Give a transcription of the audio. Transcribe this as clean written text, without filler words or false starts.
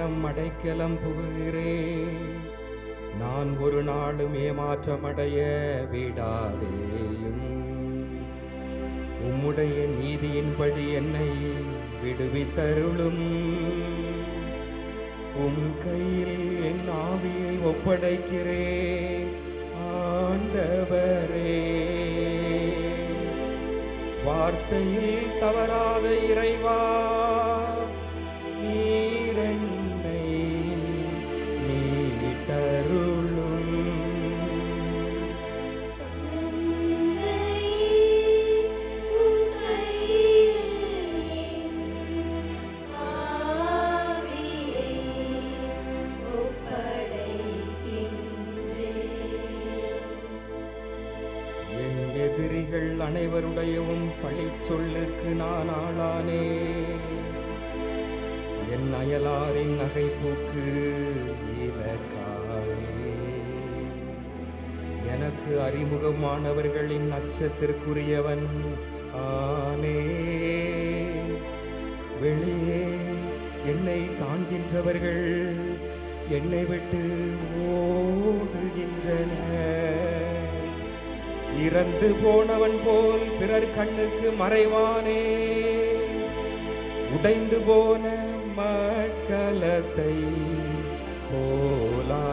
உம்மிடம் அடைக்கலம் புகுகிறேன். நான் ஒரு நாளும் ஏமாற்றமடைய விடாதேயும். உம்முடைய நீதியின்படி என்னை விடுவித்தருளும். உம் கையில் என் ஆவியை ஒப்படைக்கிறேன் ஆண்டவரே. வார்த்தையில் தவறாத இறைவா, நீரென்னை மீட்டருளும். எதிரிகள் அனைவருடையவும் பழி சொல்லுக்கு நான் ஆளானே. என் அயலாரின் நகைப்போக்கு இலக்கானே. எனக்கு அறிமுகமானவர்களின் அச்சத்திற்குரியவன் ஆனே. வெளியே என்னை காண்கின்றவர்கள் என்னை விட்டு ஓடுகின்றனர். இறந்து போனவன் போல் பிறர் கண்ணுக்கு மறைவானே. உடைந்து போன மக்களத்தை போலா